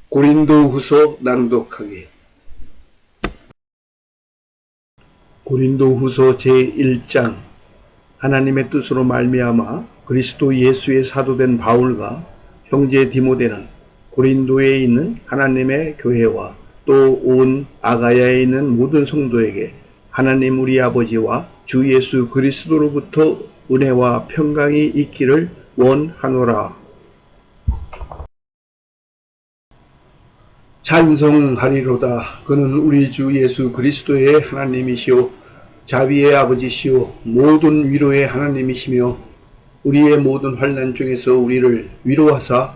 고린도후서 낭독하기. 고린도후서 제1장. 하나님의 뜻으로 말미암아 그리스도 예수의 사도된 바울과 형제 디모데는 고린도에 있는 하나님의 교회와 또 온 아가야에 있는 모든 성도에게 하나님 우리 아버지와 주 예수 그리스도로부터 은혜와 평강이 있기를 원하노라. 찬송하리로다. 그는 우리 주 예수 그리스도의 하나님이시오 자비의 아버지시오 모든 위로의 하나님이시며 우리의 모든 환난 중에서 우리를 위로하사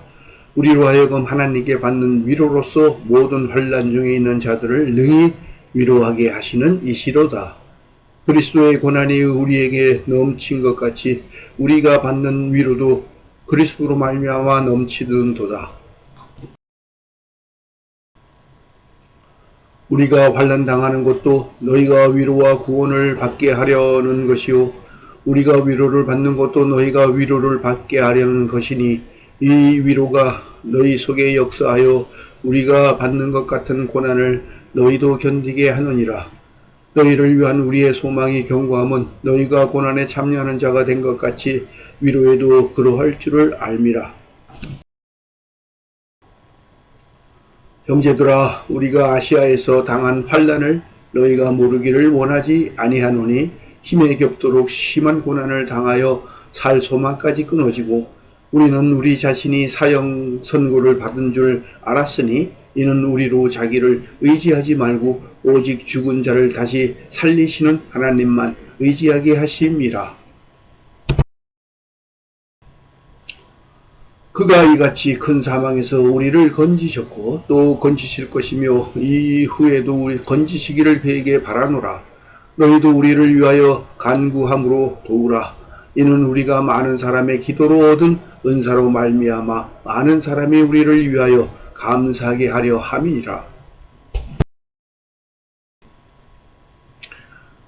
우리로 하여금 하나님께 받는 위로로서 모든 환난 중에 있는 자들을 능히 위로하게 하시는 이시로다. 그리스도의 고난이 우리에게 넘친 것 같이 우리가 받는 위로도 그리스도로 말미암아 넘치는도다. 우리가 환난 당하는 것도 너희가 위로와 구원을 받게 하려는 것이요 우리가 위로를 받는 것도 너희가 위로를 받게 하려는 것이니 이 위로가 너희 속에 역사하여 우리가 받는 것 같은 고난을 너희도 견디게 하느니라. 너희를 위한 우리의 소망이 견고함은 너희가 고난에 참여하는 자가 된 것 같이 위로에도 그러할 줄을 알미라. 형제들아, 우리가 아시아에서 당한 환난을 너희가 모르기를 원하지 아니하노니 힘에 겹도록 심한 고난을 당하여 살 소망까지 끊어지고 우리는 우리 자신이 사형 선고를 받은 줄 알았으니 이는 우리로 자기를 의지하지 말고 오직 죽은 자를 다시 살리시는 하나님만 의지하게 하심이라. 그가 이같이 큰 사망에서 우리를 건지셨고 또 건지실 것이며 이후에도 우리 건지시기를 그에게 바라노라. 너희도 우리를 위하여 간구함으로 도우라. 이는 우리가 많은 사람의 기도로 얻은 은사로 말미암아 많은 사람이 우리를 위하여 감사하게 하려 함이니라.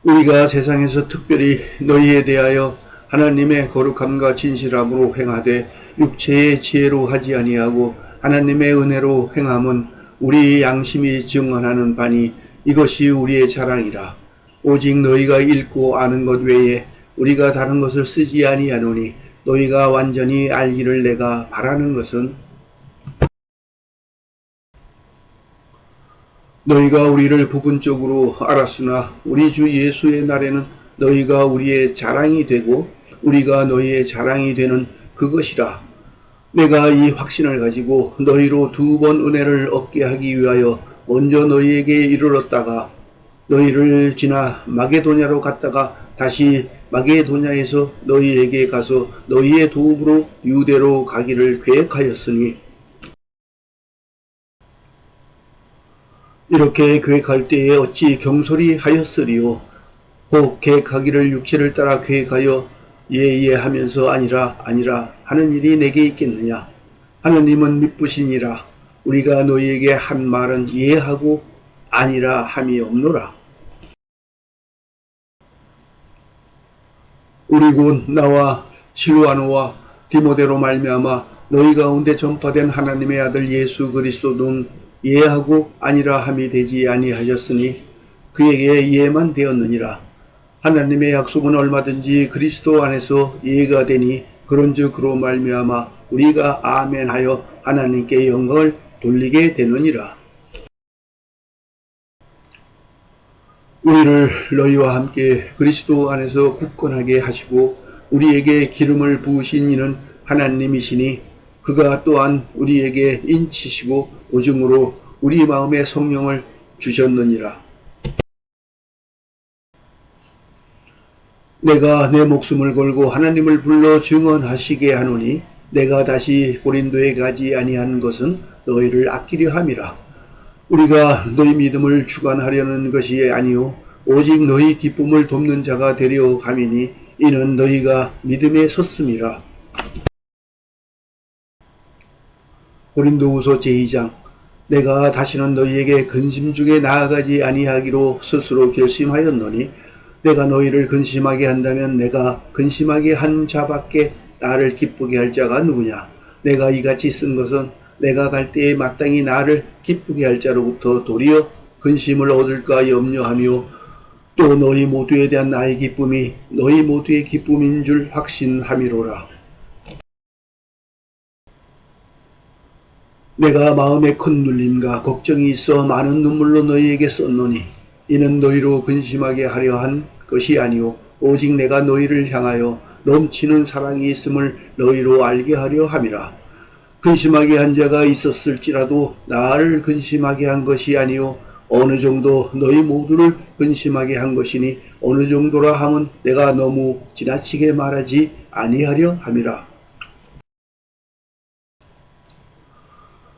우리가 세상에서 특별히 너희에 대하여 하나님의 거룩함과 진실함으로 행하되 육체의 지혜로 하지 아니하고 하나님의 은혜로 행함은 우리 양심이 증언하는 바니 이것이 우리의 자랑이라. 오직 너희가 읽고 아는 것 외에 우리가 다른 것을 쓰지 아니하노니 너희가 완전히 알기를 내가 바라는 것은 너희가 우리를 부분적으로 알았으나 우리 주 예수의 날에는 너희가 우리의 자랑이 되고 우리가 너희의 자랑이 되는 그것이라. 내가 이 확신을 가지고 너희로 2번 은혜를 얻게 하기 위하여 먼저 너희에게 이르렀다가 너희를 지나 마게도냐로 갔다가 다시 마게도냐에서 너희에게 가서 너희의 도움으로 유대로 가기를 계획하였으니 이렇게 계획할 때에 어찌 경솔히 하였으리요. 혹 계획하기를 육체를 따라 계획하여 예예 하면서 아니라 하는 일이 내게 있겠느냐. 하느님은 미쁘시니라. 우리가 너희에게 한 말은 예하고 아니라 함이 없노라. 우리 곧 나와 실와노와 디모데로 말미암아 너희 가운데 전파된 하나님의 아들 예수 그리스도는 예하고 아니라 함이 되지 아니하였으니 그에게 예만 되었느니라. 하나님의 약속은 얼마든지 그리스도 안에서 예가 되니 그런즉 그로 말미암아 우리가 아멘하여 하나님께 영광을 돌리게 되느니라. 우리를 너희와 함께 그리스도 안에서 굳건하게 하시고 우리에게 기름을 부으신 이는 하나님이시니 그가 또한 우리에게 인치시고 오줌으로 우리 마음에 성령을 주셨느니라. 내가 내 목숨을 걸고 하나님을 불러 증언하시게 하노니 내가 다시 고린도에 가지 아니한 것은 너희를 아끼려 함이라. 우리가 너희 믿음을 주관하려는 것이 아니요 오직 너희 기쁨을 돕는 자가 되려 함이니 이는 너희가 믿음에 섰음이라. 고린도후서 제2장. 내가 다시는 너희에게 근심 중에 나아가지 아니하기로 스스로 결심하였노니 내가 너희를 근심하게 한다면 내가 근심하게 한 자밖에 나를 기쁘게 할 자가 누구냐. 내가 이같이 쓴 것은 내가 갈 때에 마땅히 나를 기쁘게 할 자로부터 도리어 근심을 얻을까 염려하며 또 너희 모두에 대한 나의 기쁨이 너희 모두의 기쁨인 줄 확신함이로라. 내가 마음에 큰 눌림과 걱정이 있어 많은 눈물로 너희에게 썼노니 이는 너희로 근심하게 하려 한 것이 아니오 오직 내가 너희를 향하여 넘치는 사랑이 있음을 너희로 알게 하려 함이라. 근심하게 한 자가 있었을지라도 나를 근심하게 한 것이 아니오 어느 정도 너희 모두를 근심하게 한 것이니 어느 정도라 함은 내가 너무 지나치게 말하지 아니하려 함이라.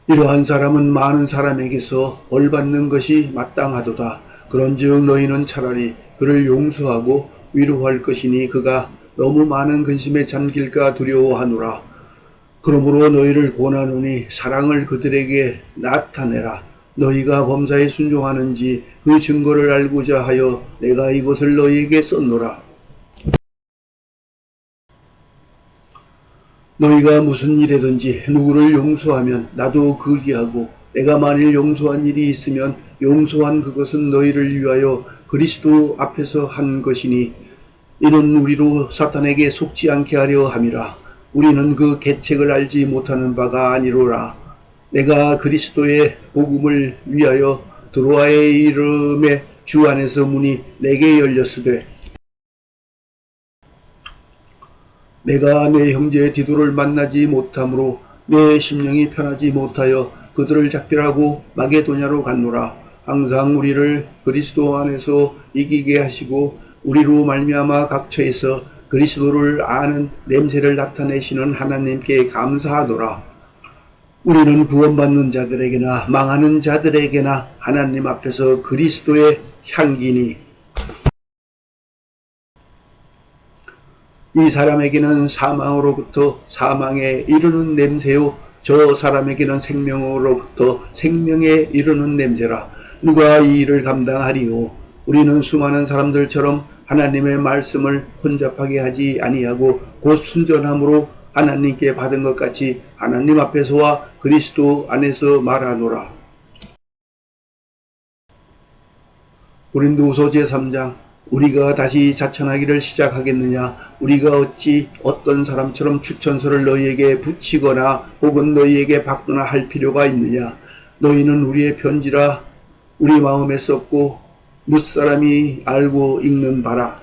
이러한 사람은 많은 사람에게서 벌받는 것이 마땅하도다. 그런즉 너희는 차라리 그를 용서하고 위로할 것이니 그가 너무 많은 근심에 잠길까 두려워하노라. 그러므로 너희를 권하노니 사랑을 그들에게 나타내라. 너희가 범사에 순종하는지 그 증거를 알고자 하여 내가 이것을 너희에게 썼노라. 너희가 무슨 일이든지 누구를 용서하면 나도 그리하고 내가 만일 용서한 일이 있으면 용서한 그것은 너희를 위하여 그리스도 앞에서 한 것이니 이는 우리로 사탄에게 속지 않게 하려 함이라. 우리는 그 계책을 알지 못하는 바가 아니로라. 내가 그리스도의 복음을 위하여 드로아에 이름에 주 안에서 문이 내게 열렸으되 내가 내 형제 디도를 만나지 못함으로 내 심령이 편하지 못하여 그들을 작별하고 마게도냐로 갔노라. 항상 우리를 그리스도 안에서 이기게 하시고 우리로 말미암아 각처에서 그리스도를 아는 냄새를 나타내시는 하나님께 감사하노라. 우리는 구원받는 자들에게나 망하는 자들에게나 하나님 앞에서 그리스도의 향기니 이 사람에게는 사망으로부터 사망에 이르는 냄새요 저 사람에게는 생명으로부터 생명에 이르는 냄새라. 누가 이 일을 감당하리요? 우리는 수많은 사람들처럼 하나님의 말씀을 혼잡하게 하지 아니하고 곧 순전함으로 하나님께 받은 것 같이 하나님 앞에서와 그리스도 안에서 말하노라. 고린도후서 제3장 우리가 다시 자천하기를 시작하겠느냐? 우리가 어찌 어떤 사람처럼 추천서를 너희에게 붙이거나 혹은 너희에게 받거나 할 필요가 있느냐? 너희는 우리의 편지라 우리 마음에 썼고 무사람이 알고 읽는 바라.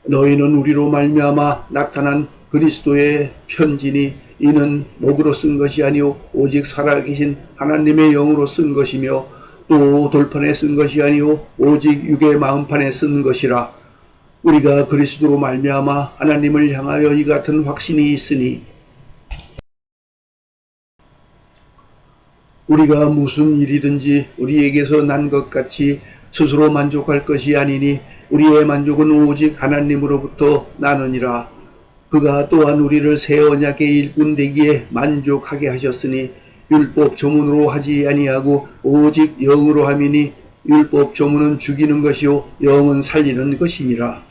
너희는 우리로 말미암아 나타난 그리스도의 편지니 이는 목으로 쓴 것이 아니오 오직 살아계신 하나님의 영으로 쓴 것이며 또 돌판에 쓴 것이 아니오 오직 육의 마음판에 쓴 것이라. 우리가 그리스도로 말미암아 하나님을 향하여 이 같은 확신이 있으니 우리가 무슨 일이든지 우리에게서 난 것 같이 스스로 만족할 것이 아니니 우리의 만족은 오직 하나님으로부터 나느니라. 그가 또한 우리를 새 언약의 일꾼 되기에 만족하게 하셨으니 율법 조문으로 하지 아니하고 오직 영으로 함이니 율법 조문은 죽이는 것이요 영은 살리는 것이니라.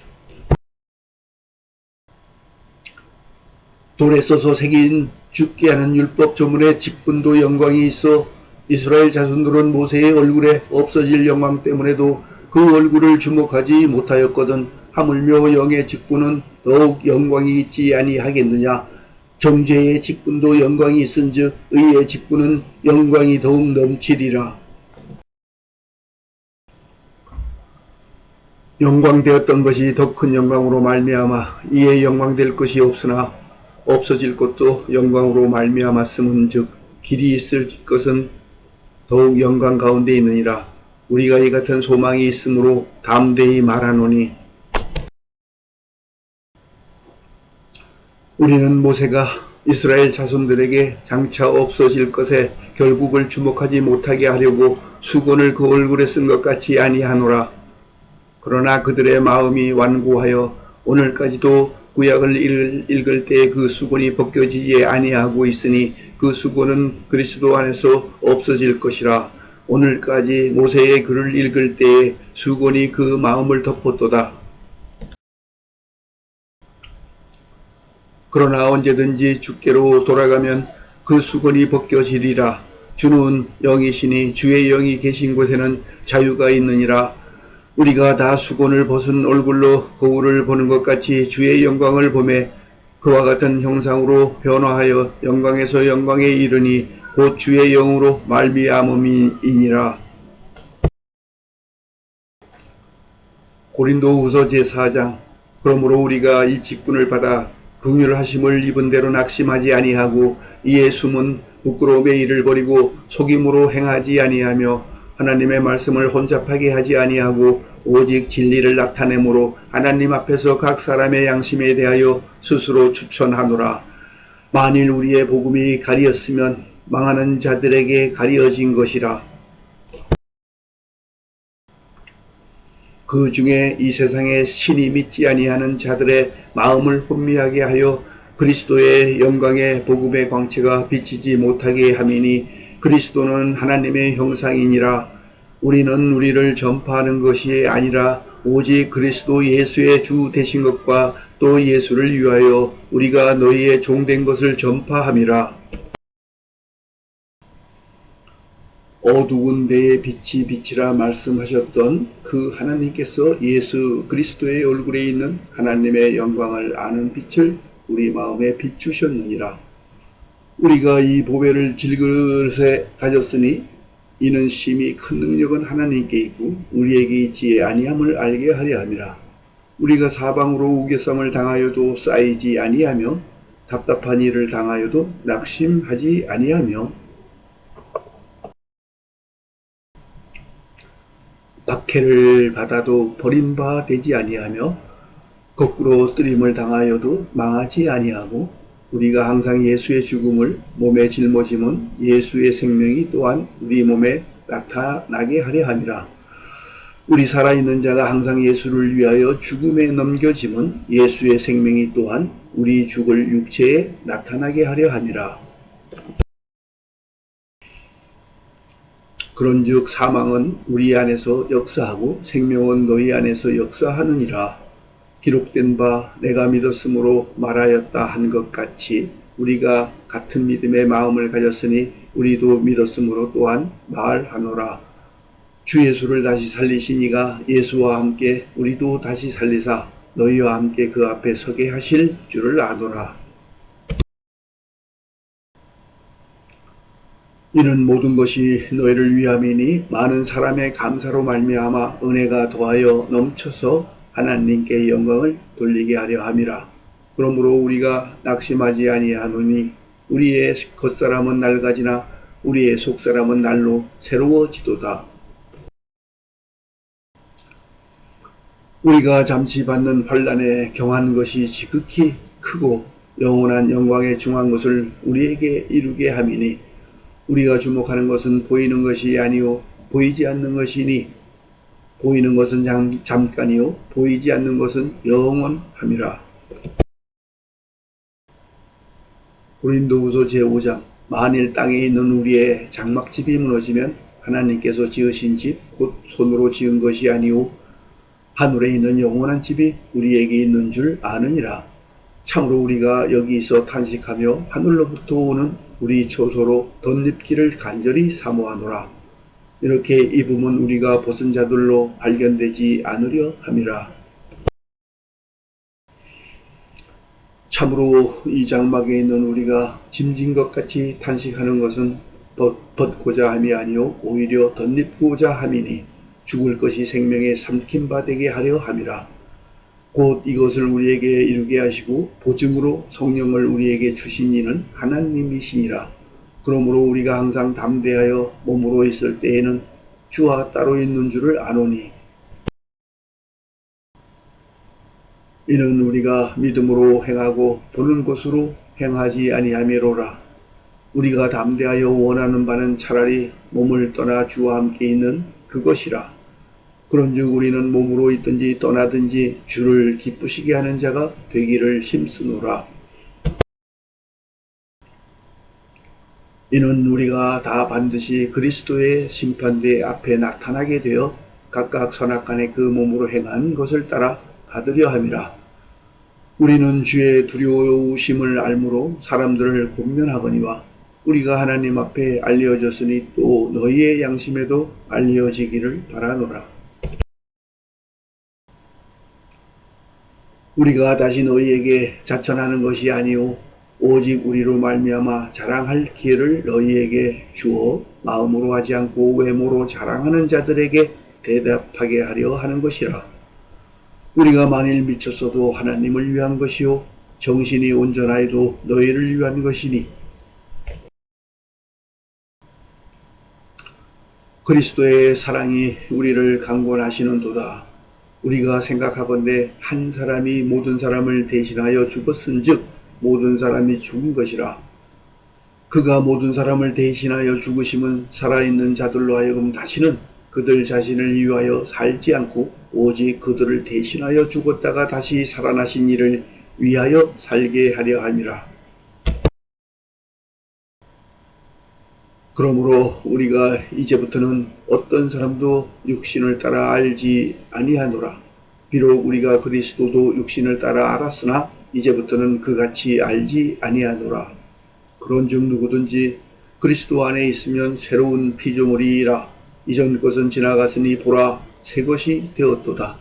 돌에 써서 새긴 죽게 하는 율법 조문의 직분도 영광이 있어 이스라엘 자손들은 모세의 얼굴에 없어질 영광 때문에도 그 얼굴을 주목하지 못하였거든 하물며 영의 직분은 더욱 영광이 있지 아니하겠느냐. 정죄의 직분도 영광이 있은즉 의의 직분은 영광이 더욱 넘치리라. 영광되었던 것이 더 큰 영광으로 말미암아 이에 영광될 것이 없으나 없어질 것도 영광으로 말미암았음은즉 길이 있을 것은 더욱 영광 가운데 있느니라. 우리가 이 같은 소망이 있으므로 담대히 말하노니 우리는 모세가 이스라엘 자손들에게 장차 없어질 것에 결국을 주목하지 못하게 하려고 수건을 그 얼굴에 쓴 것 같이 아니하노라. 그러나 그들의 마음이 완고하여 오늘까지도 구약을 읽을 때 그 수건이 벗겨지지 아니하고 있으니 그 수건은 그리스도 안에서 없어질 것이라. 오늘까지 모세의 글을 읽을 때에 수건이 그 마음을 덮었도다. 그러나 언제든지 주께로 돌아가면 그 수건이 벗겨지리라. 주는 영이시니 주의 영이 계신 곳에는 자유가 있느니라. 우리가 다 수건을 벗은 얼굴로 거울을 보는 것 같이 주의 영광을 보매 그와 같은 형상으로 변화하여 영광에서 영광에 이르니 곧 주의 영으로 말미암음이니라. 고린도후서 제4장. 그러므로 우리가 이 직분을 받아 긍휼하심을 입은 대로 낙심하지 아니하고 이에 숨은 부끄러움의 일을 버리고 속임으로 행하지 아니하며 하나님의 말씀을 혼잡하게 하지 아니하고 오직 진리를 나타내므로 하나님 앞에서 각 사람의 양심에 대하여 스스로 추천하노라. 만일 우리의 복음이 가리었으면 망하는 자들에게 가리어진 것이라. 그 중에 이 세상에 신이 믿지 아니하는 자들의 마음을 혼미하게 하여 그리스도의 영광의 복음의 광채가 비치지 못하게 함이니 그리스도는 하나님의 형상이니라. 우리는 우리를 전파하는 것이 아니라 오직 그리스도 예수의 주 되신 것과 또 예수를 위하여 우리가 너희의 종된 것을 전파함이라. 어두운 데에 빛이 비치라 말씀하셨던 그 하나님께서 예수 그리스도의 얼굴에 있는 하나님의 영광을 아는 빛을 우리 마음에 비추셨느니라. 우리가 이 보배를 질그릇에 가졌으니 이는 심히 큰 능력은 하나님께 있고 우리에게 있지 아니함을 알게 하려 함이라. 우리가 사방으로 우겨쌈을 당하여도 쌓이지 아니하며 답답한 일을 당하여도 낙심하지 아니하며 박해를 받아도 버림바 되지 아니하며 거꾸로 뜨림을 당하여도 망하지 아니하고 우리가 항상 예수의 죽음을 몸에 짊어짐은 예수의 생명이 또한 우리 몸에 나타나게 하려 함이라. 우리 살아있는 자가 항상 예수를 위하여 죽음에 넘겨짐은 예수의 생명이 또한 우리 죽을 육체에 나타나게 하려 함이라. 그런즉 사망은 우리 안에서 역사하고 생명은 너희 안에서 역사하느니라. 기록된 바 내가 믿었으므로 말하였다 한 것 같이 우리가 같은 믿음의 마음을 가졌으니 우리도 믿었으므로 또한 말하노라. 주 예수를 다시 살리신 이가 예수와 함께 우리도 다시 살리사 너희와 함께 그 앞에 서게 하실 줄을 아노라. 이는 모든 것이 너희를 위함이니 많은 사람의 감사로 말미암아 은혜가 더하여 넘쳐서 하나님께 영광을 돌리게 하려 함이라. 그러므로 우리가 낙심하지 아니하노니 우리의 겉사람은 낡아지나 우리의 속사람은 날로 새로워지도다. 우리가 잠시 받는 환난에 경한 것이 지극히 크고 영원한 영광에 중한 것을 우리에게 이루게 함이니 우리가 주목하는 것은 보이는 것이 아니요 보이지 않는 것이니 보이는 것은 잠깐이요 보이지 않는 것은 영원함이라. 고린도후서 제5장. 만일 땅에 있는 우리의 장막집이 무너지면 하나님께서 지으신 집 곧 손으로 지은 것이 아니오 하늘에 있는 영원한 집이 우리에게 있는 줄 아느니라. 참으로 우리가 여기서 탄식하며 하늘로부터 오는 우리 초소로 덧입기를 간절히 사모하노라. 이렇게 입음은 우리가 벗은 자들로 발견되지 않으려 함이라. 참으로 이 장막에 있는 우리가 짐진 것 같이 탄식하는 것은 벗고자 함이 아니요 오히려 덧입고자 함이니 죽을 것이 생명에 삼킨 바 되게 하려 함이라. 곧 이것을 우리에게 이루게 하시고 보증으로 성령을 우리에게 주신 이는 하나님이시니라. 그러므로 우리가 항상 담대하여 몸으로 있을 때에는 주와 따로 있는 줄을 아노니 이는 우리가 믿음으로 행하고 보는 것으로 행하지 아니하미로라. 우리가 담대하여 원하는 바는 차라리 몸을 떠나 주와 함께 있는 그것이라. 그런즉 우리는 몸으로 있든지 떠나든지 주를 기쁘시게 하는 자가 되기를 힘쓰노라. 이는 우리가 다 반드시 그리스도의 심판대 앞에 나타나게 되어 각각 선악간에 그 몸으로 행한 것을 따라 받으려 함이라. 우리는 주의 두려우심을 알므로 사람들을 권면하거니와 우리가 하나님 앞에 알려졌으니 또 너희의 양심에도 알려지기를 바라노라. 우리가 다시 너희에게 자천하는 것이 아니오 오직 우리로 말미암아 자랑할 기회를 너희에게 주어 마음으로 하지 않고 외모로 자랑하는 자들에게 대답하게 하려 하는 것이라. 우리가 만일 미쳤어도 하나님을 위한 것이요 정신이 온전하여도 너희를 위한 것이니 그리스도의 사랑이 우리를 강권하시는도다. 우리가 생각하건대 한 사람이 모든 사람을 대신하여 죽었은즉 모든 사람이 죽은 것이라. 그가 모든 사람을 대신하여 죽으심은 살아있는 자들로 하여금 다시는 그들 자신을 위하여 살지 않고 오직 그들을 대신하여 죽었다가 다시 살아나신 이를 위하여 살게 하려 함이라. 그러므로 우리가 이제부터는 어떤 사람도 육신을 따라 알지 아니하노라. 비록 우리가 그리스도도 육신을 따라 알았으나 이제부터는 그같이 알지 아니하노라. 그런즉 누구든지 그리스도 안에 있으면 새로운 피조물이라. 이전 것은 지나갔으니 보라 새 것이 되었도다.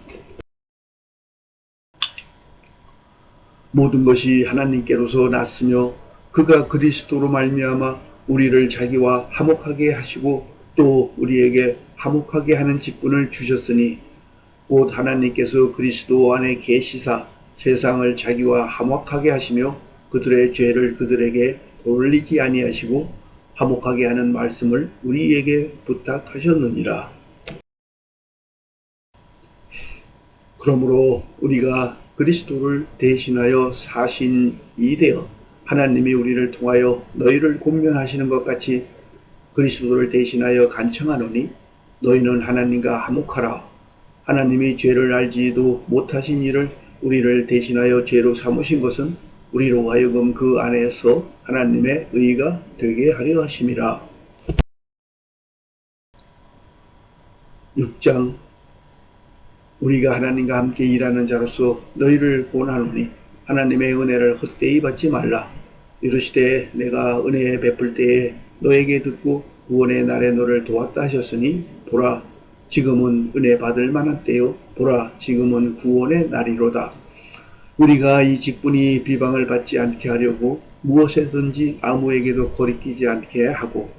모든 것이 하나님께로서 났으며 그가 그리스도로 말미암아 우리를 자기와 화목하게 하시고 또 우리에게 화목하게 하는 직분을 주셨으니 곧 하나님께서 그리스도 안에 계시사 세상을 자기와 화목하게 하시며 그들의 죄를 그들에게 돌리지 아니하시고 화목하게 하는 말씀을 우리에게 부탁하셨느니라. 그러므로 우리가 그리스도를 대신하여 사신이 되어 하나님이 우리를 통하여 너희를 권면하시는 것 같이 그리스도를 대신하여 간청하노니 너희는 하나님과 화목하라. 하나님이 죄를 알지도 못하신 이를 우리를 대신하여 죄로 삼으신 것은 우리로 하여금 그 안에서 하나님의 의가 되게 하려 하심이라. 6장 우리가 하나님과 함께 일하는 자로서 너희를 권하노니 하나님의 은혜를 헛되이 받지 말라. 이르시되 내가 은혜 베풀 때에 너에게 듣고 구원의 날에 너를 도왔다 하셨으니 보라 지금은 은혜 받을 만한 때요 보라 지금은 구원의 날이로다. 우리가 이 직분이 비방을 받지 않게 하려고 무엇에든지 아무에게도 거리끼지 않게 하고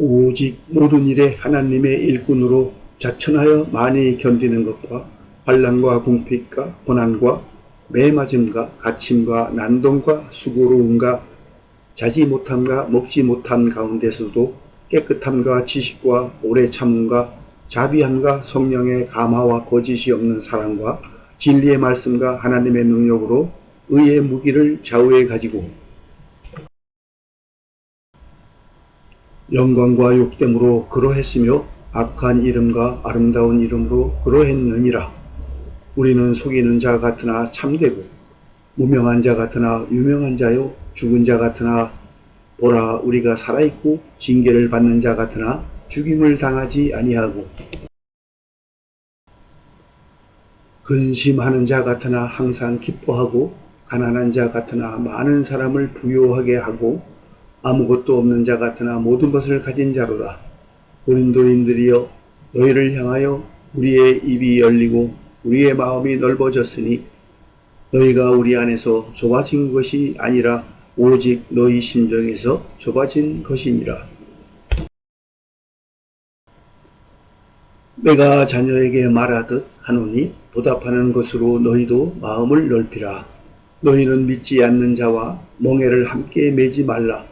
오직 모든 일에 하나님의 일꾼으로 자천하여 많이 견디는 것과 환난과 궁핍과 고난과 매맞음과 갇힘과 난동과 수고로움과 자지 못함과 먹지 못함 가운데서도 깨끗함과 지식과 오래 참음과 자비함과 성령의 감화와 거짓이 없는 사랑과 진리의 말씀과 하나님의 능력으로 의의 무기를 좌우에 가지고 영광과 욕됨으로 그러했으며 악한 이름과 아름다운 이름으로 그러했느니라. 우리는 속이는 자 같으나 참되고 무명한 자 같으나 유명한 자요 죽은 자 같으나 보라 우리가 살아있고 징계를 받는 자 같으나 죽임을 당하지 아니하고 근심하는 자 같으나 항상 기뻐하고 가난한 자 같으나 많은 사람을 부요하게 하고 아무것도 없는 자 같으나 모든 것을 가진 자로다. 고린도인들이여 너희를 향하여 우리의 입이 열리고 우리의 마음이 넓어졌으니 너희가 우리 안에서 좁아진 것이 아니라 오직 너희 심정에서 좁아진 것이니라. 내가 자녀에게 말하듯 하노니 보답하는 것으로 너희도 마음을 넓히라. 너희는 믿지 않는 자와 멍에를 함께 매지 말라.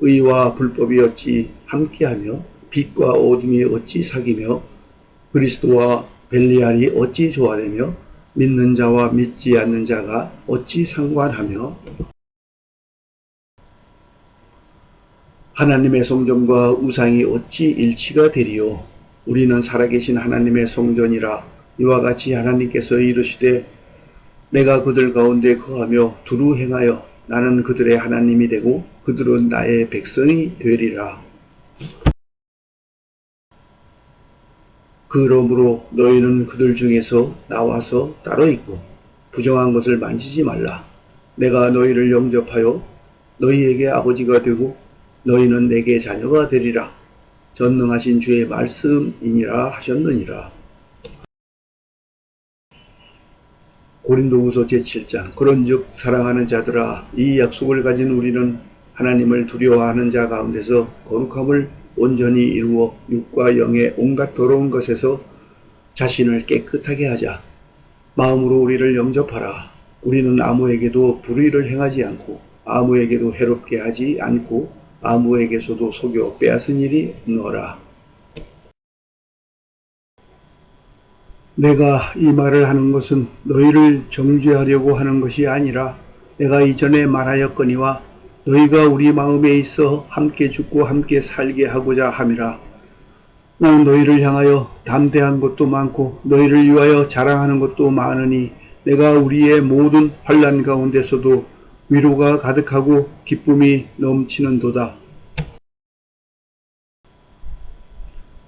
의와 불법이 어찌 함께하며 빛과 어둠이 어찌 사귀며 그리스도와 벨리알이 어찌 조화되며 믿는 자와 믿지 않는 자가 어찌 상관하며 하나님의 성전과 우상이 어찌 일치가 되리요. 우리는 살아계신 하나님의 성전이라. 이와 같이 하나님께서 이르시되 내가 그들 가운데 거하며 두루 행하여 나는 그들의 하나님이 되고 그들은 나의 백성이 되리라. 그러므로 너희는 그들 중에서 나와서 따로 있고 부정한 것을 만지지 말라. 내가 너희를 영접하여 너희에게 아버지가 되고 너희는 내게 자녀가 되리라. 전능하신 주의 말씀이니라 하셨느니라. 고린도후서 제7장. 그런즉 사랑하는 자들아, 이 약속을 가진 우리는 하나님을 두려워하는 자 가운데서 거룩함을 온전히 이루어 육과 영의 온갖 더러운 것에서 자신을 깨끗하게 하자. 마음으로 우리를 영접하라. 우리는 아무에게도 불의를 행하지 않고 아무에게도 해롭게 하지 않고 아무에게서도 속여 빼앗은 일이 없노라. 내가 이 말을 하는 것은 너희를 정죄하려고 하는 것이 아니라 내가 이전에 말하였거니와 너희가 우리 마음에 있어 함께 죽고 함께 살게 하고자 함이라. 나는 너희를 향하여 담대한 것도 많고 너희를 위하여 자랑하는 것도 많으니 내가 우리의 모든 환난 가운데서도 위로가 가득하고 기쁨이 넘치는도다.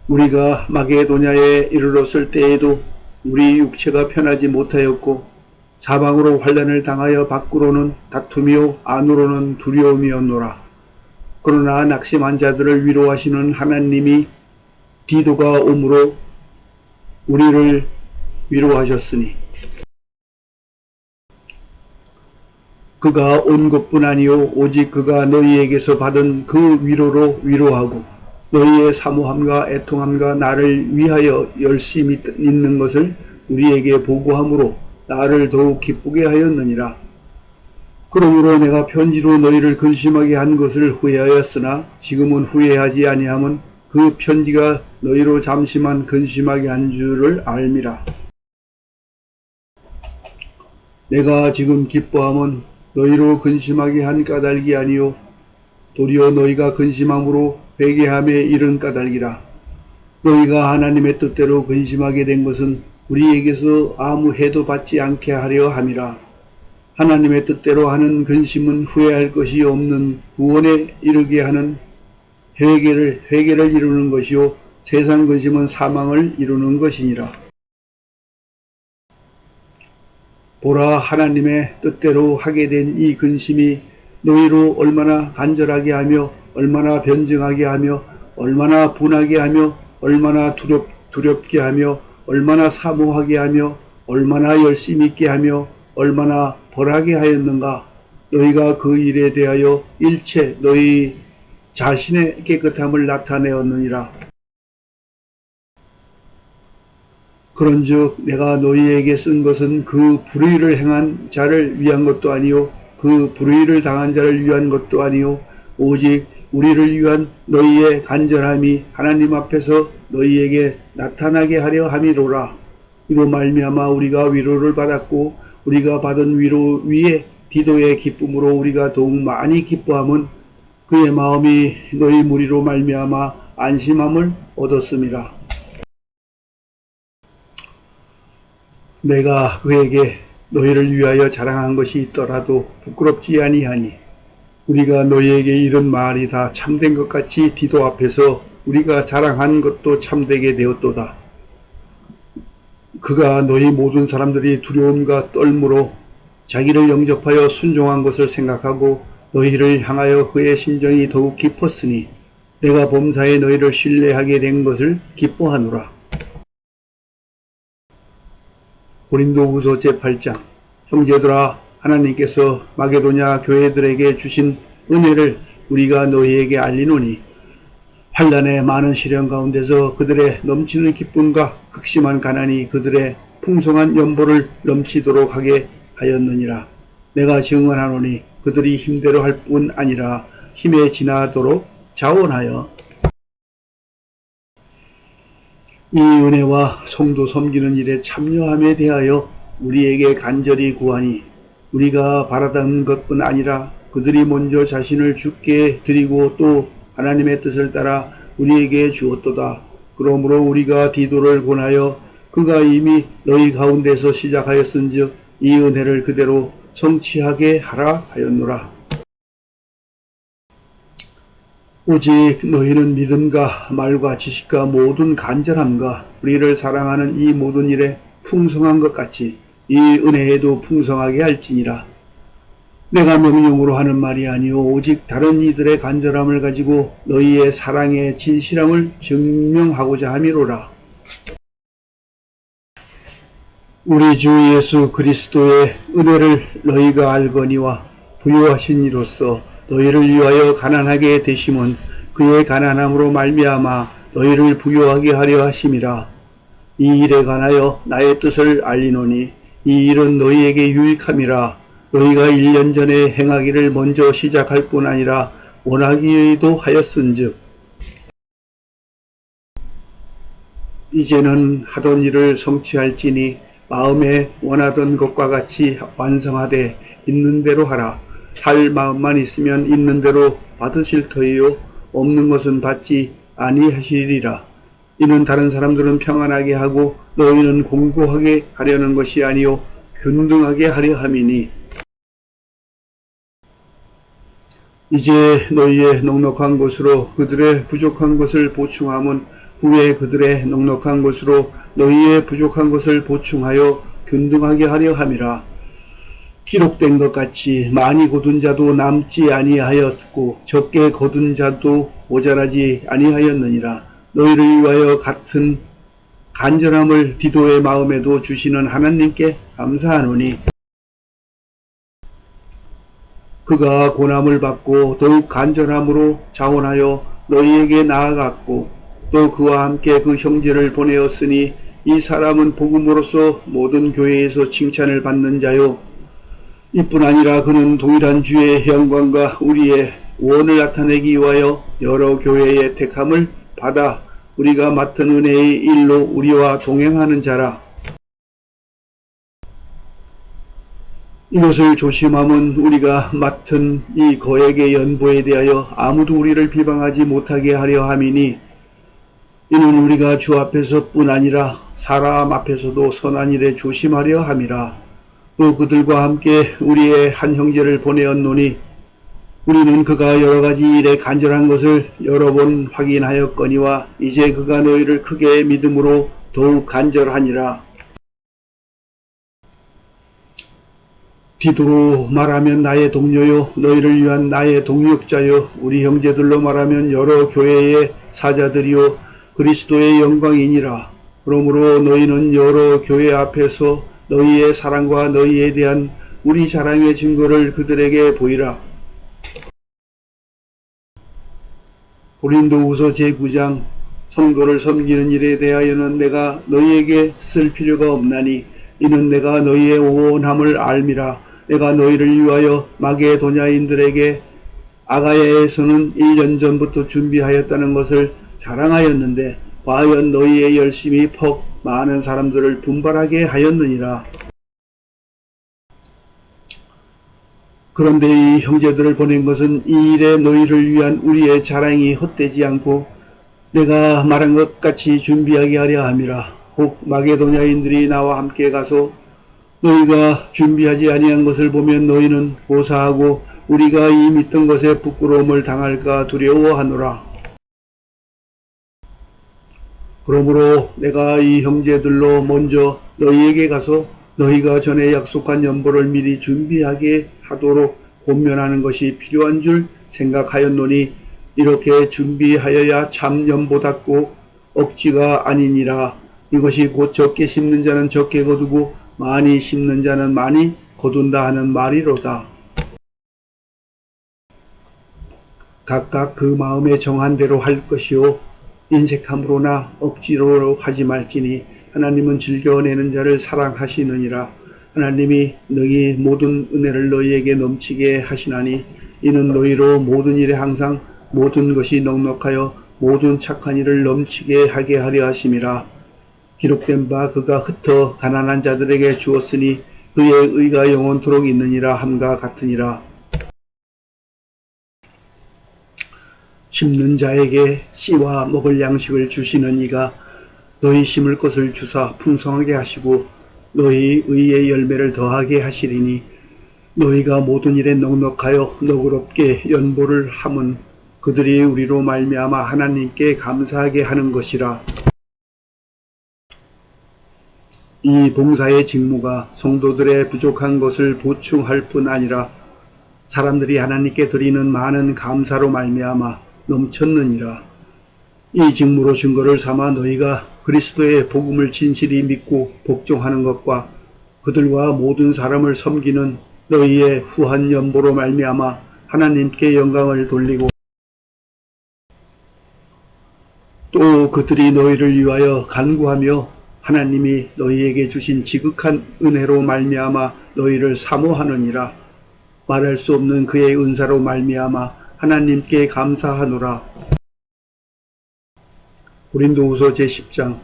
우리가 마게도냐에 이르렀을 때에도 우리 육체가 편하지 못하였고 사방으로 환난을 당하여 밖으로는 다툼이요 안으로는 두려움이었노라. 그러나 낙심한 자들을 위로하시는 하나님이 디도가 오므로 우리를 위로하셨으니 그가 온 것뿐 아니요 오직 그가 너희에게서 받은 그 위로로 위로하고 너희의 사모함과 애통함과 나를 위하여 열심히 있는 것을 우리에게 보고함으로 나를 더욱 기쁘게 하였느니라. 그러므로 내가 편지로 너희를 근심하게 한 것을 후회하였으나 지금은 후회하지 아니함은 그 편지가 너희로 잠시만 근심하게 한 줄을 알미라. 내가 지금 기뻐함은 너희로 근심하게 한 까닭이 아니요 도리어 너희가 근심함으로 회개함에 이른 까닭이라. 너희가 하나님의 뜻대로 근심하게 된 것은 우리에게서 아무 해도 받지 않게 하려 함이라. 하나님의 뜻대로 하는 근심은 후회할 것이 없는 구원에 이르게 하는 회개를 이루는 것이요 세상 근심은 사망을 이루는 것이니라. 보라, 하나님의 뜻대로 하게 된 이 근심이 너희로 얼마나 간절하게 하며 얼마나 변증하게 하며 얼마나 분하게 하며 얼마나 두렵게 하며 얼마나 사모하게 하며 얼마나 열심히 있게 하며 얼마나 벌하게 하였는가. 너희가 그 일에 대하여 일체 너희 자신의 깨끗함을 나타내었느니라. 그런즉 내가 너희에게 쓴 것은 그 불의를 행한 자를 위한 것도 아니요 그 불의를 당한 자를 위한 것도 아니요 오직 우리를 위한 너희의 간절함이 하나님 앞에서 너희에게 나타나게 하려 함이로라. 이로 말미암아 우리가 위로를 받았고 우리가 받은 위로 위에 디도의 기쁨으로 우리가 더욱 많이 기뻐함은 그의 마음이 너희 무리로 말미암아 안심함을 얻었음이라. 내가 그에게 너희를 위하여 자랑한 것이 있더라도 부끄럽지 아니하니 우리가 너희에게 이런 말이 다 참된 것 같이 디도 앞에서 우리가 자랑한 것도 참되게 되었도다. 그가 너희 모든 사람들이 두려움과 떨므로 자기를 영접하여 순종한 것을 생각하고 너희를 향하여 그의 심정이 더욱 깊었으니 내가 범사에 너희를 신뢰하게 된 것을 기뻐하노라. 고린도후서 제8장. 형제들아, 하나님께서 마게도냐 교회들에게 주신 은혜를 우리가 너희에게 알리노니 환난의 많은 시련 가운데서 그들의 넘치는 기쁨과 극심한 가난이 그들의 풍성한 연보를 넘치도록 하게 하였느니라. 내가 증언하노니 그들이 힘대로 할 뿐 아니라 힘에 지나도록 자원하여 이 은혜와 성도 섬기는 일에 참여함에 대하여 우리에게 간절히 구하니 우리가 바라던 것뿐 아니라 그들이 먼저 자신을 주께 드리고 또 하나님의 뜻을 따라 우리에게 주었도다. 그러므로 우리가 디도를 권하여 그가 이미 너희 가운데서 시작하였은즉 이 은혜를 그대로 성취하게 하라 하였노라. 오직 너희는 믿음과 말과 지식과 모든 간절함과 우리를 사랑하는 이 모든 일에 풍성한 것 같이 이 은혜에도 풍성하게 할지니라. 내가 명령으로 하는 말이 아니요 오직 다른 이들의 간절함을 가지고 너희의 사랑의 진실함을 증명하고자 함이로라. 우리 주 예수 그리스도의 은혜를 너희가 알거니와 부요하신 이로써 너희를 위하여 가난하게 되심은 그의 가난함으로 말미암아 너희를 부요하게 하려 하심이라. 이 일에 관하여 나의 뜻을 알리노니 이 일은 너희에게 유익함이라. 너희가 1년 전에 행하기를 먼저 시작할 뿐 아니라 원하기도 하였은즉 이제는 하던 일을 성취할지니 마음에 원하던 것과 같이 완성하되 있는 대로 하라. 할 마음만 있으면 있는 대로 받으실 터이요 없는 것은 받지 아니하시리라. 이는 다른 사람들은 평안하게 하고 너희는 공고하게 하려는 것이 아니요 균등하게 하려 함이니 이제 너희의 넉넉한 것으로 그들의 부족한 것을 보충함은 후에 그들의 넉넉한 것으로 너희의 부족한 것을 보충하여 균등하게 하려 함이라. 기록된 것 같이 많이 거둔 자도 남지 아니하였고 적게 거둔 자도 모자라지 아니하였느니라. 너희를 위하여 같은 간절함을 디도의 마음에도 주시는 하나님께 감사하노니 그가 고난을 받고 더욱 간절함으로 자원하여 너희에게 나아갔고 또 그와 함께 그 형제를 보내었으니 이 사람은 복음으로서 모든 교회에서 칭찬을 받는 자요 이뿐 아니라 그는 동일한 주의 영광과 우리의 원을 나타내기 위하여 여러 교회의 택함을 받아 우리가 맡은 은혜의 일로 우리와 동행하는 자라. 이것을 조심함은 우리가 맡은 이 거액의 연보에 대하여 아무도 우리를 비방하지 못하게 하려 함이니 이는 우리가 주 앞에서 뿐 아니라 사람 앞에서도 선한 일에 조심하려 함이라. 또 그들과 함께 우리의 한 형제를 보내었노니 우리는 그가 여러 가지 일에 간절한 것을 여러 번 확인하였거니와 이제 그가 너희를 크게 믿음으로 더욱 간절하니라. 디도로 말하면 나의 동료요 너희를 위한 나의 동력자요 우리 형제들로 말하면 여러 교회의 사자들이요 그리스도의 영광이니라. 그러므로 너희는 여러 교회 앞에서 너희의 사랑과 너희에 대한 우리 자랑의 증거를 그들에게 보이라. 고린도후서 제9장 성도를 섬기는 일에 대하여는 내가 너희에게 쓸 필요가 없나니 이는 내가 너희의 온함을 알미라. 내가 너희를 위하여 마게도냐인들에게 아가야에서는 1년 전부터 준비하였다는 것을 자랑하였는데 과연 너희의 열심이 퍽 많은 사람들을 분발하게 하였느니라. 그런데 이 형제들을 보낸 것은 이 일에 너희를 위한 우리의 자랑이 헛되지 않고 내가 말한 것 같이 준비하게 하려 함이라. 혹 마게도냐인들이 나와 함께 가서 너희가 준비하지 아니한 것을 보면 너희는 고사하고 우리가 이 믿던 것에 부끄러움을 당할까 두려워하노라. 그러므로 내가 이 형제들로 먼저 너희에게 가서 너희가 전에 약속한 연보를 미리 준비하게 하도록 권면하는 것이 필요한 줄 생각하였노니 이렇게 준비하여야 참 연보답고 억지가 아니니라. 이것이 곧 적게 심는 자는 적게 거두고 많이 심는 자는 많이 거둔다 하는 말이로다. 각각 그 마음에 정한 대로 할 것이요 인색함으로나 억지로 하지 말지니 하나님은 즐겨내는 자를 사랑하시느니라. 하나님이 너희 모든 은혜를 너희에게 넘치게 하시나니 이는 너희로 모든 일에 항상 모든 것이 넉넉하여 모든 착한 일을 넘치게 하게 하려 하심이라. 기록된 바 그가 흩어 가난한 자들에게 주었으니 그의 의가 영원토록 있느니라 함과 같으니라. 심는 자에게 씨와 먹을 양식을 주시는 이가 너희 심을 것을 주사 풍성하게 하시고 너희 의의 열매를 더하게 하시리니 너희가 모든 일에 넉넉하여 너그럽게 연보를 함은 그들이 우리로 말미암아 하나님께 감사하게 하는 것이라. 이 봉사의 직무가 성도들의 부족한 것을 보충할 뿐 아니라 사람들이 하나님께 드리는 많은 감사로 말미암아 넘쳤느니라. 이 직무로 증거를 삼아 너희가 그리스도의 복음을 진실히 믿고 복종하는 것과 그들과 모든 사람을 섬기는 너희의 후한 연보로 말미암아 하나님께 영광을 돌리고 또 그들이 너희를 위하여 간구하며 하나님이 너희에게 주신 지극한 은혜로 말미암아 너희를 사모하느니라. 말할 수 없는 그의 은사로 말미암아 하나님께 감사하노라. 고린도후서 제10장.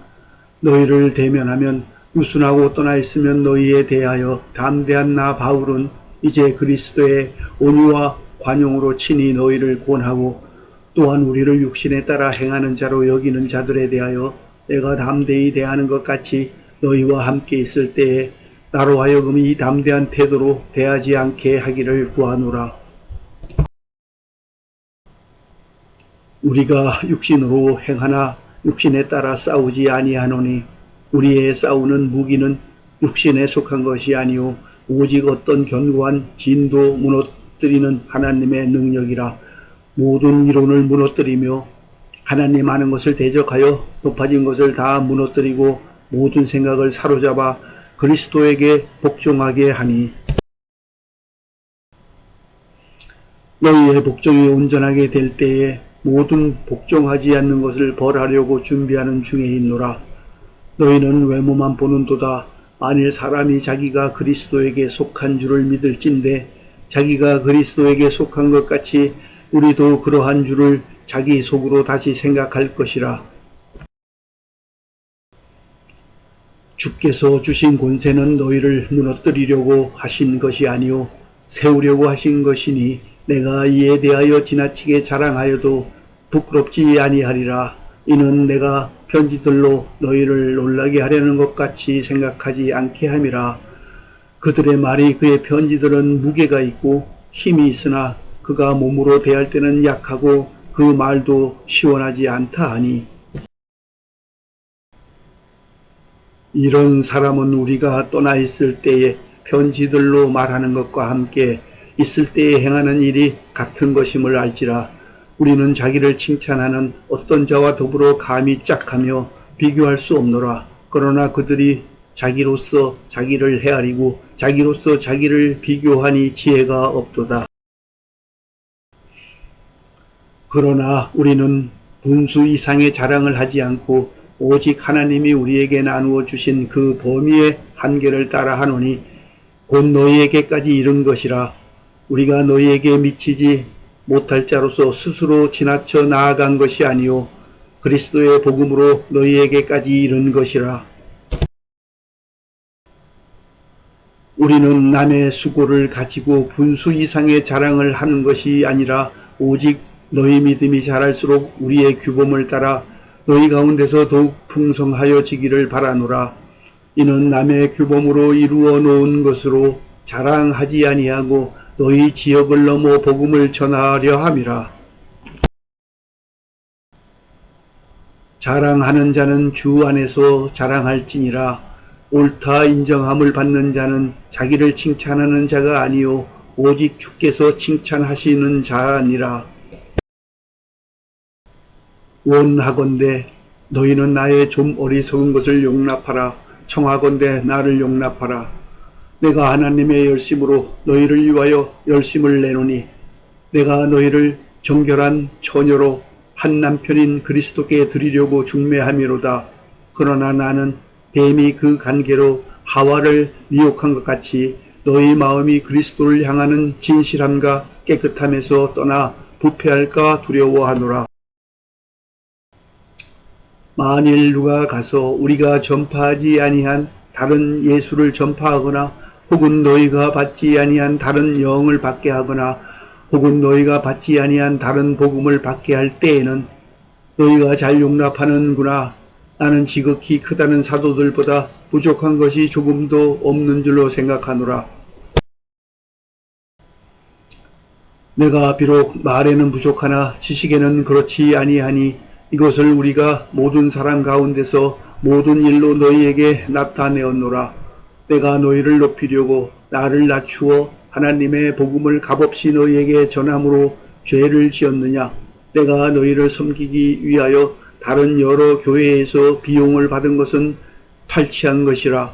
너희를 대면하면 유순하고 떠나 있으면 너희에 대하여 담대한 나 바울은 이제 그리스도의 온유와 관용으로 친히 너희를 권하고 또한 우리를 육신에 따라 행하는 자로 여기는 자들에 대하여 내가 담대히 대하는 것 같이 너희와 함께 있을 때에 나로 하여금 이 담대한 태도로 대하지 않게 하기를 구하노라. 우리가 육신으로 행하나 육신에 따라 싸우지 아니하노니 우리의 싸우는 무기는 육신에 속한 것이 아니오 오직 어떤 견고한 진도 무너뜨리는 하나님의 능력이라. 모든 이론을 무너뜨리며 하나님 하는 것을 대적하여 높아진 것을 다 무너뜨리고 모든 생각을 사로잡아 그리스도에게 복종하게 하니 너희의 복종이 온전하게 될 때에 모든 복종하지 않는 것을 벌하려고 준비하는 중에 있노라. 너희는 외모만 보는도다. 만일 사람이 자기가 그리스도에게 속한 줄을 믿을진대 자기가 그리스도에게 속한 것 같이 우리도 그러한 줄을 자기 속으로 다시 생각할 것이라. 주께서 주신 권세는 너희를 무너뜨리려고 하신 것이 아니오 세우려고 하신 것이니 내가 이에 대하여 지나치게 자랑하여도 부끄럽지 아니하리라. 이는 내가 편지들로 너희를 놀라게 하려는 것 같이 생각하지 않게 함이라. 그들의 말이 그의 편지들은 무게가 있고 힘이 있으나 그가 몸으로 대할 때는 약하고 그 말도 시원하지 않다 하니 이런 사람은 우리가 떠나 있을 때에 편지들로 말하는 것과 함께 있을 때에 행하는 일이 같은 것임을 알지라. 우리는 자기를 칭찬하는 어떤 자와 더불어 감히 짝하며 비교할 수 없노라. 그러나 그들이 자기로서 자기를 헤아리고 자기로서 자기를 비교하니 지혜가 없도다. 그러나 우리는 분수 이상의 자랑을 하지 않고 오직 하나님이 우리에게 나누어 주신 그 범위의 한계를 따라 하노니 곧 너희에게까지 이른 것이라. 우리가 너희에게 미치지 못할 자로서 스스로 지나쳐 나아간 것이 아니요 그리스도의 복음으로 너희에게까지 이른 것이라. 우리는 남의 수고를 가지고 분수 이상의 자랑을 하는 것이 아니라 오직 너희 믿음이 자랄수록 우리의 규범을 따라 너희 가운데서 더욱 풍성하여지기를 바라노라. 이는 남의 규범으로 이루어 놓은 것으로 자랑하지 아니하고 너희 지역을 넘어 복음을 전하려 함이라. 자랑하는 자는 주 안에서 자랑할지니라. 옳다 인정함을 받는 자는 자기를 칭찬하는 자가 아니요 오직 주께서 칭찬하시는 자니라. 원하건대 너희는 나의 좀 어리석은 것을 용납하라. 청하건대 나를 용납하라. 내가 하나님의 열심으로 너희를 위하여 열심을 내노니 내가 너희를 정결한 처녀로 한 남편인 그리스도께 드리려고 중매함이로다. 그러나 나는 뱀이 그 관계로 하와를 미혹한 것 같이 너희 마음이 그리스도를 향하는 진실함과 깨끗함에서 떠나 부패할까 두려워하노라. 만일 누가 가서 우리가 전파하지 아니한 다른 예수를 전파하거나 혹은 너희가 받지 아니한 다른 영을 받게 하거나 혹은 너희가 받지 아니한 다른 복음을 받게 할 때에는 너희가 잘 용납하는구나. 나는 지극히 크다는 사도들보다 부족한 것이 조금도 없는 줄로 생각하노라. 내가 비록 말에는 부족하나 지식에는 그렇지 아니하니 이것을 우리가 모든 사람 가운데서 모든 일로 너희에게 나타내었노라. 내가 너희를 높이려고 나를 낮추어 하나님의 복음을 값없이 너희에게 전함으로 죄를 지었느냐? 내가 너희를 섬기기 위하여 다른 여러 교회에서 비용을 받은 것은 탈취한 것이라.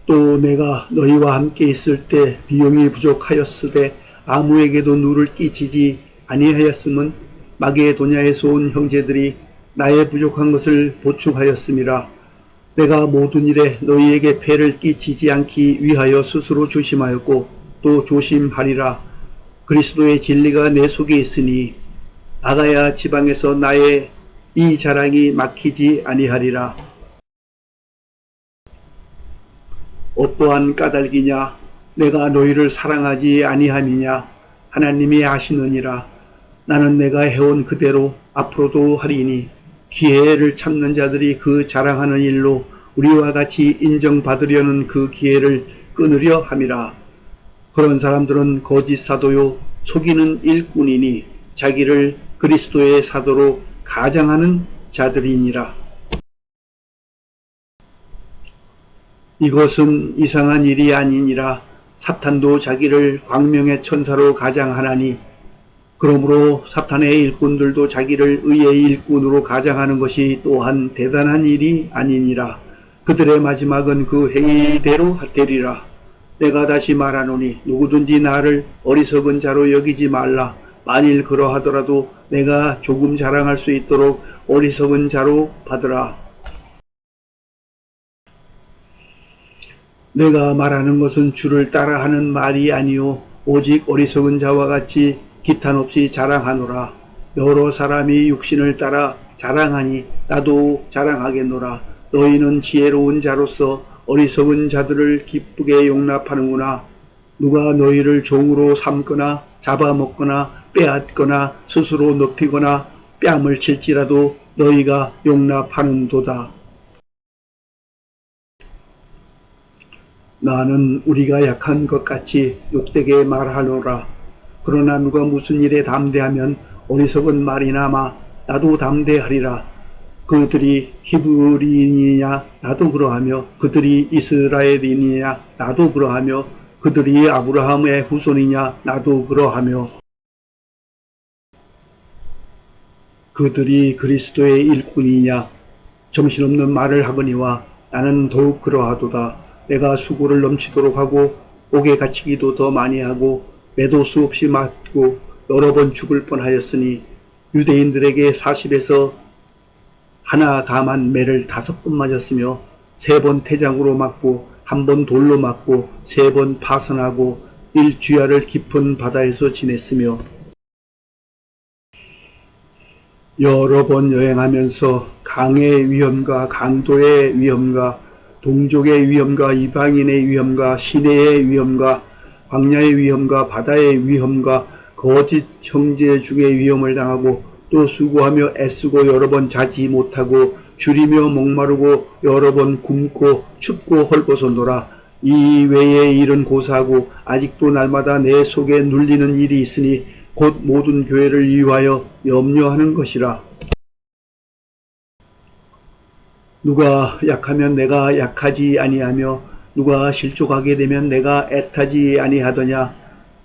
또 내가 너희와 함께 있을 때 비용이 부족하였으되 아무에게도 누를 끼치지 아니하였음은 마게도냐에서 온 형제들이 나의 부족한 것을 보충하였음이라. 내가 모든 일에 너희에게 폐를 끼치지 않기 위하여 스스로 조심하였고 또 조심하리라. 그리스도의 진리가 내 속에 있으니 아가야 지방에서 나의 이 자랑이 막히지 아니하리라. 어떠한 까닭이냐? 내가 너희를 사랑하지 아니함이냐? 하나님이 아시느니라. 나는 내가 해온 그대로 앞으로도 하리니 기회를 찾는 자들이 그 자랑하는 일로 우리와 같이 인정받으려는 그 기회를 끊으려 함이라. 그런 사람들은 거짓 사도요 속이는 일꾼이니 자기를 그리스도의 사도로 가장하는 자들이니라. 이것은 이상한 일이 아니니라. 사탄도 자기를 광명의 천사로 가장하나니 그러므로 사탄의 일꾼들도 자기를 의의 일꾼으로 가장하는 것이 또한 대단한 일이 아니니라. 그들의 마지막은 그 행위대로 되리라. 내가 다시 말하노니 누구든지 나를 어리석은 자로 여기지 말라. 만일 그러하더라도 내가 조금 자랑할 수 있도록 어리석은 자로 받으라. 내가 말하는 것은 주를 따라하는 말이 아니요 오직 어리석은 자와 같이 기탄 없이 자랑하노라. 여러 사람이 육신을 따라 자랑하니 나도 자랑하겠노라. 너희는 지혜로운 자로서 어리석은 자들을 기쁘게 용납하는구나. 누가 너희를 종으로 삼거나 잡아먹거나 빼앗거나 스스로 높이거나 뺨을 칠지라도 너희가 용납하는도다. 나는 우리가 약한 것 같이 욕되게 말하노라. 그러나 누가 무슨 일에 담대하면 어리석은 말이나마 나도 담대하리라. 그들이 히브리인이냐 나도 그러하며 그들이 이스라엘인이냐 나도 그러하며 그들이 아브라함의 후손이냐 나도 그러하며 그들이 그리스도의 일꾼이냐 정신없는 말을 하거니와 나는 더욱 그러하도다. 내가 수고를 넘치도록 하고 옥에 갇히기도 더 많이 하고 매도 수없이 맞고 여러 번 죽을 뻔하였으니 유대인들에게 40에서 하나 감한 매를 5번 맞았으며 3번 태장으로 맞고 1번 돌로 맞고 3번 파선하고 1주야를 깊은 바다에서 지냈으며 여러 번 여행하면서 강의 위험과 강도의 위험과 동족의 위험과 이방인의 위험과 시내의 위험과 광야의 위험과 바다의 위험과 거짓 형제 중의 위험을 당하고 또 수고하며 애쓰고 여러 번 자지 못하고 줄이며 목마르고 여러 번 굶고 춥고 헐벗었노라. 이 외의 일은 고사하고 아직도 날마다 내 속에 눌리는 일이 있으니 곧 모든 교회를 위하여 염려하는 것이라. 누가 약하면 내가 약하지 아니하며 누가 실족하게 되면 내가 애타지 아니하더냐.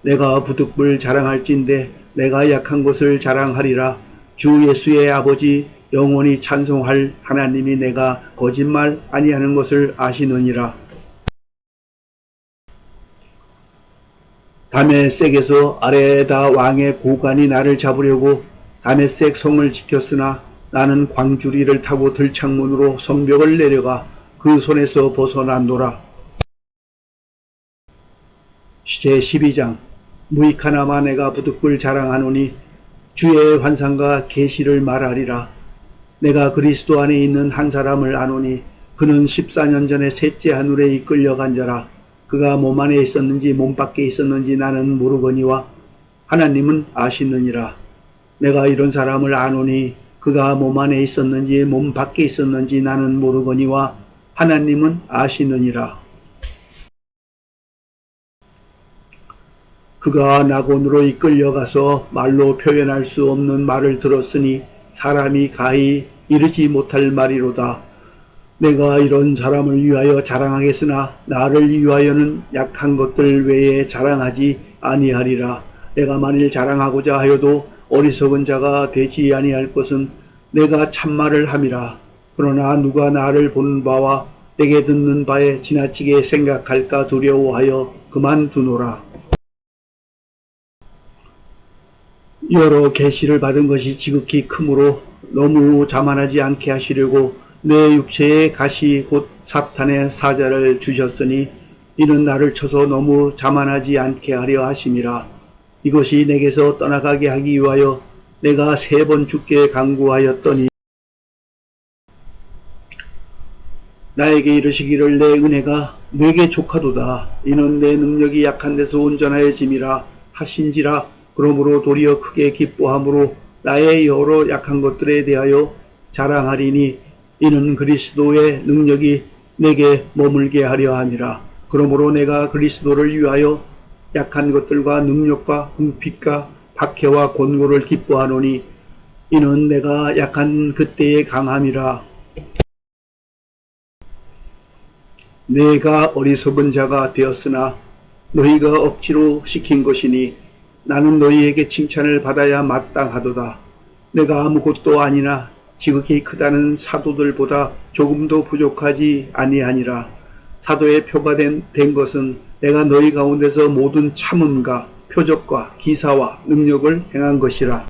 내가 부득불 자랑할진대 내가 약한 것을 자랑하리라. 주 예수의 아버지 영원히 찬송할 하나님이 내가 거짓말 아니하는 것을 아시느니라. 다메섹에서 아레다 왕의 고관이 나를 잡으려고 다메섹 성을 지켰으나 나는 광주리를 타고 들창문으로 성벽을 내려가 그 손에서 벗어났노라. 제12장 무익하나마 내가 부득불 자랑하노니 주의 환상과 계시를 말하리라. 내가 그리스도 안에 있는 한 사람을 아노니 그는 14년 전에 셋째 하늘에 이끌려간 자라. 그가 몸 안에 있었는지 몸 밖에 있었는지 나는 모르거니와 하나님은 아시느니라. 내가 이런 사람을 아노니 그가 몸 안에 있었는지 몸 밖에 있었는지 나는 모르거니와 하나님은 아시느니라. 그가 낙원으로 이끌려가서 말로 표현할 수 없는 말을 들었으니 사람이 가히 이르지 못할 말이로다. 내가 이런 사람을 위하여 자랑하겠으나 나를 위하여는 약한 것들 외에 자랑하지 아니하리라. 내가 만일 자랑하고자 하여도 어리석은 자가 되지 아니할 것은 내가 참말을 함이라. 그러나 누가 나를 보는 바와 내게 듣는 바에 지나치게 생각할까 두려워하여 그만두노라. 여러 계시를 받은 것이 지극히 크므로 너무 자만하지 않게 하시려고 내 육체의 가시 곧 사탄의 사자를 주셨으니 이는 나를 쳐서 너무 자만하지 않게 하려 하심이라. 이것이 내게서 떠나가게 하기 위하여 내가 3번 주께 간구하였더니 나에게 이르시기를 내 은혜가 내게 족하도다. 이는 내 능력이 약한 데서 온전하여짐이라 하신지라. 그러므로 도리어 크게 기뻐함으로 나의 여러 약한 것들에 대하여 자랑하리니 이는 그리스도의 능력이 내게 머물게 하려 함이라. 그러므로 내가 그리스도를 위하여 약한 것들과 능력과 궁핍과 박해와 곤고를 기뻐하노니 이는 내가 약한 그때의 강함이라. 내가 어리석은 자가 되었으나 너희가 억지로 시킨 것이니 나는 너희에게 칭찬을 받아야 마땅하도다. 내가 아무것도 아니나 지극히 크다는 사도들보다 조금도 부족하지 아니하니라. 사도의 표가 된 것은 내가 너희 가운데서 모든 참음과 표적과 기사와 능력을 행한 것이라.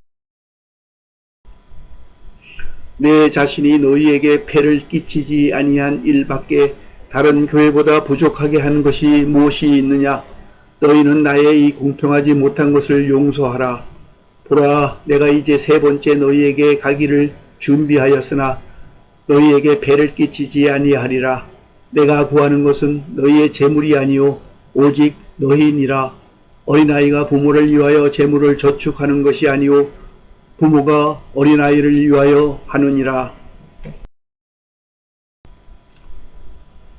내 자신이 너희에게 폐를 끼치지 아니한 일밖에 다른 교회보다 부족하게 한 것이 무엇이 있느냐? 너희는 나의 이 공평하지 못한 것을 용서하라. 보라, 내가 이제 3번째 너희에게 가기를 준비하였으나 너희에게 폐를 끼치지 아니하리라. 내가 구하는 것은 너희의 재물이 아니요 오직 너희니라. 어린아이가 부모를 위하여 재물을 저축하는 것이 아니요 부모가 어린아이를 위하여 하느니라.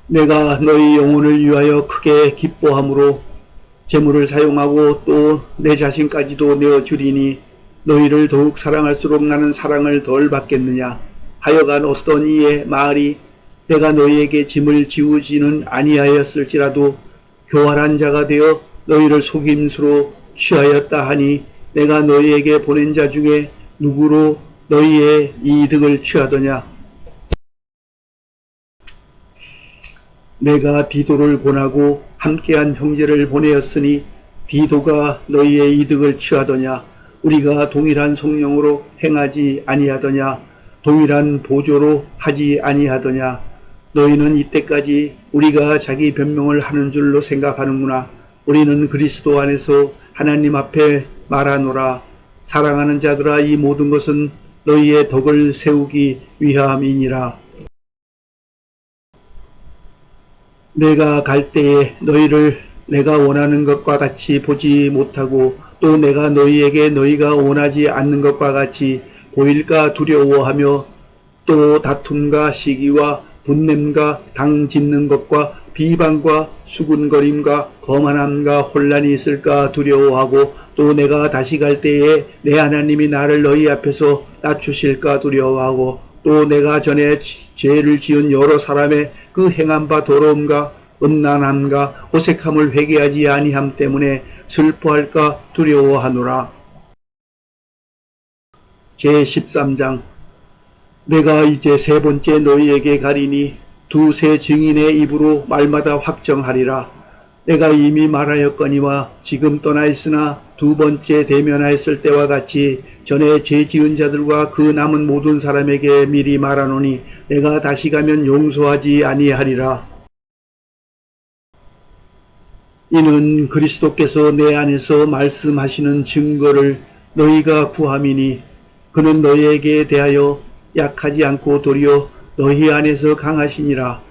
내가 너희 영혼을 위하여 크게 기뻐함으로 재물을 사용하고 또 내 자신까지도 내어주리니 너희를 더욱 사랑할수록 나는 사랑을 덜 받겠느냐. 하여간 어떤 이의 말이 내가 너희에게 짐을 지우지는 아니하였을지라도 교활한 자가 되어 너희를 속임수로 취하였다 하니 내가 너희에게 보낸 자 중에 누구로 너희의 이득을 취하더냐. 내가 디도를 보내고 함께한 형제를 보내었으니 디도가 너희의 이득을 취하더냐. 우리가 동일한 성령으로 행하지 아니하더냐. 동일한 보조로 하지 아니하더냐. 너희는 이때까지 우리가 자기 변명을 하는 줄로 생각하는구나. 우리는 그리스도 안에서 하나님 앞에 말하노라. 사랑하는 자들아, 이 모든 것은 너희의 덕을 세우기 위함이니라. 내가 갈 때에 너희를 내가 원하는 것과 같이 보지 못하고 또 내가 너희에게 너희가 원하지 않는 것과 같이 보일까 두려워하며 또 다툼과 시기와 분냄과 당 짓는 것과 비방과 수군거림과 거만함과 혼란이 있을까 두려워하고 또 내가 다시 갈 때에 내 하나님이 나를 너희 앞에서 낮추실까 두려워하고 또 내가 전에 죄를 지은 여러 사람의 그 행한 바 더러움과 음란함과 어색함을 회개하지 아니함 때문에 슬퍼할까 두려워하노라. 제13장. 내가 이제 3번째 너희에게 가리니 두세 증인의 입으로 말마다 확정하리라. 내가 이미 말하였거니와 지금 떠나 있으나 2번째 대면하였을 때와 같이 전에 죄 지은 자들과 그 남은 모든 사람에게 미리 말하노니 내가 다시 가면 용서하지 아니하리라. 이는 그리스도께서 내 안에서 말씀하시는 증거를 너희가 구함이니 그는 너희에게 대하여 약하지 않고 도리어 너희 안에서 강하시니라.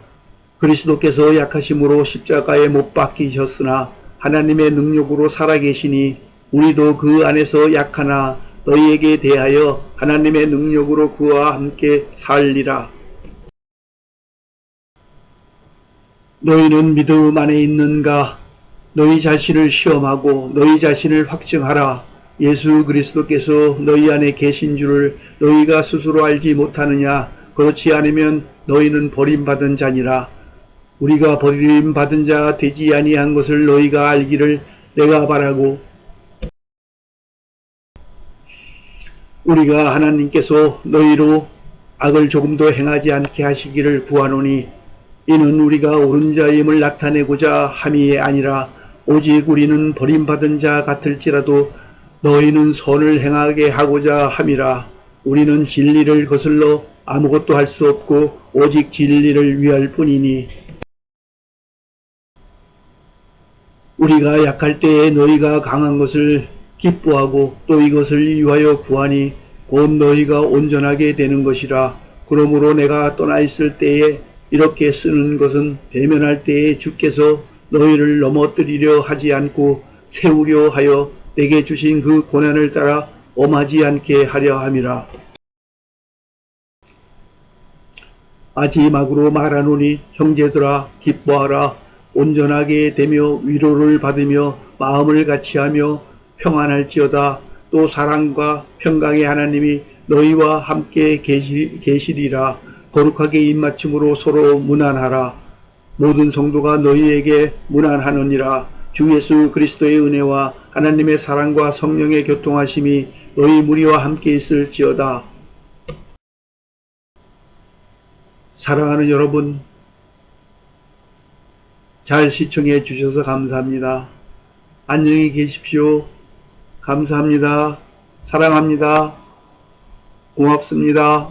그리스도께서 약하심으로 십자가에 못 박히셨으나 하나님의 능력으로 살아계시니 우리도 그 안에서 약하나 너희에게 대하여 하나님의 능력으로 그와 함께 살리라. 너희는 믿음 안에 있는가? 너희 자신을 시험하고 너희 자신을 확증하라. 예수 그리스도께서 너희 안에 계신 줄을 너희가 스스로 알지 못하느냐? 그렇지 않으면 너희는 버림받은 자니라. 우리가 버림받은 자 되지 아니한 것을 너희가 알기를 내가 바라고, 우리가 하나님께서 너희로 악을 조금도 행하지 않게 하시기를 구하노니, 이는 우리가 옳은 자임을 나타내고자 함이 아니라 오직 우리는 버림받은 자 같을지라도 너희는 선을 행하게 하고자 함이라. 우리는 진리를 거슬러 아무것도 할 수 없고 오직 진리를 위할 뿐이니, 우리가 약할 때에 너희가 강한 것을 기뻐하고 또 이것을 위하여 구하니 곧 너희가 온전하게 되는 것이라. 그러므로 내가 떠나 있을 때에 이렇게 쓰는 것은 대면할 때에 주께서 너희를 넘어뜨리려 하지 않고 세우려 하여 내게 주신 그 고난을 따라 엄하지 않게 하려 함이라. 마지막으로 말하노니 형제들아 기뻐하라. 온전하게 되며 위로를 받으며 마음을 같이하며 평안할지어다. 또 사랑과 평강의 하나님이 너희와 함께 계시리라. 거룩하게 입맞춤으로 서로 문안하라. 모든 성도가 너희에게 문안하느니라. 주 예수 그리스도의 은혜와 하나님의 사랑과 성령의 교통하심이 너희 무리와 함께 있을지어다. 사랑하는 여러분, 잘 시청해 주셔서 감사합니다. 안녕히 계십시오. 감사합니다. 사랑합니다. 고맙습니다.